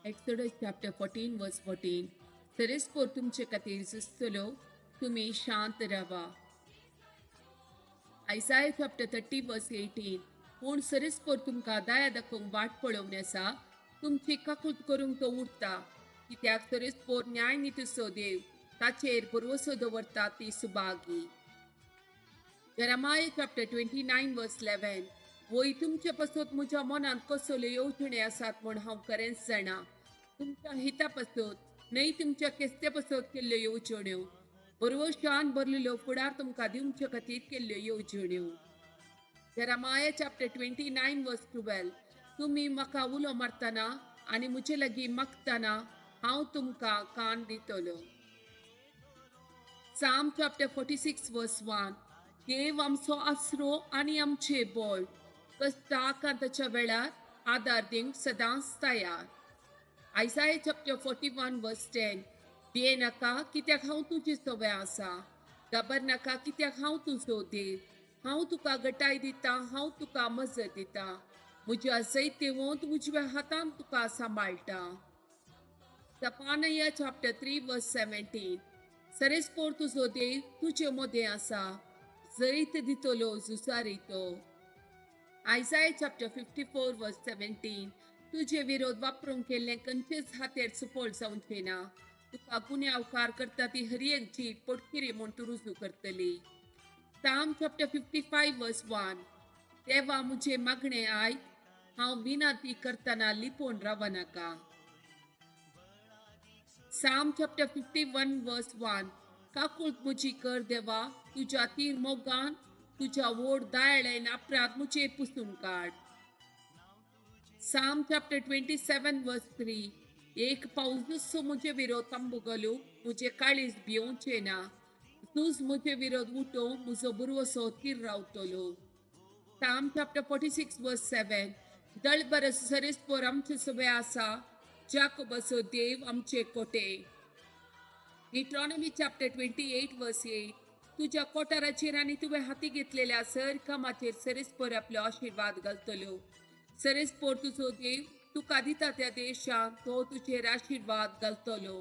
Exodus chapter 14 verse 14. सरेस्पोर तुमचे खातीर सुस्तलो, तुमी शांत रावा. Isaiah chapter 30 verse 18. पूण सरेस्पोर तुमकां दया दाखोवंक वाट पळोवन आसा, तुमची काकूट करूंक तो उरता. कित्याक सरेस्पोर न्याय नितसो देव, ताचेर भरवसो दवरता ती सुभागी. Jeremiah chapter 29 verse 11. वय तुमचे पासत म्हज्या मनात कसल्यो येवजणी आसात म्हूण हांव खरेंच जाणा. तुमच्या हिता पासत न्हय तुमच्या केस्त्या पासत केल्ल्यो येवजण्यो. भरवशान भरलेलो फुडार तुमकां दिवचे खातीर केल्ल्यो येवजण्यो. Jeremiah chapter 29 verse 12. तुमी म्हाका उलो मारतना आनी म्हजे लागीं मागतना हांव तुमकां कान दितलो. Psalm chapter 46 verse 1. देव आमचो आसरो आनी आमचे बळ, कश्टाक ताच्या वेळार आदार दिवंक सदांच तयार. Isaiah chapter 41 verse 10. भिये नाका कित्याक हांव तुजी सवय आसा. घाबरनाका कित्याक हांव तुजो देव. हांव तुका घटाय दिता, हांव तुका मजत दिता. म्हज्या जैतेवंत उजव्या हातान तुका सांबाळटा. Zephaniah chapter 3 verse 17. सरेस्पोर तुजो देव तुजे मोदें आसा, जैत दितलो जुसारितो. Isaiah chapter 54 verse 17. तुजे विरोध वापरून केल्लें खंयचेच हातेर सुपोळ जावचें ना. तुका गुन्यांवकार करता ती हर एक जीप पोटकिरी म्हूण तूं रुजू करतली. Psalm chapter 55 verse 1. देवा मुझे मागणे आयक, हांव विनाती करतना लिपोवन रावनाका. Psalm chapter 51 verse 1. काकुळट म्हजी कर देवा, तुज्या तीर मोगान, तुज्या व्हड दयाळेन अपराध मुझे पुसून काड. Psalm chapter 27 verse 3. एक पावसूचो मुझे विरोध तांबुगलो, मुझे काळीज भिवचे ना. झूज मुझे विरोध उठो, मुजो बुरवसो तीर रावतलो. Psalm chapter 46 verse 7. दळबरस सरेस्पोर आमचे सवय आसा, जाकोबाचो देव आमचे कोटे. Deuteronomy chapter 28 verse 8. तुझ्या कोठाराचेर आनी तुवें हाती घेतलेल्या सर कामाचेर सरेस्पोर आपलो आशीर्वाद घालतलो. सरेस्पोर तुजो देव तुका दिता त्या देशांत तो तुजेर आशीर्वाद घालतलो.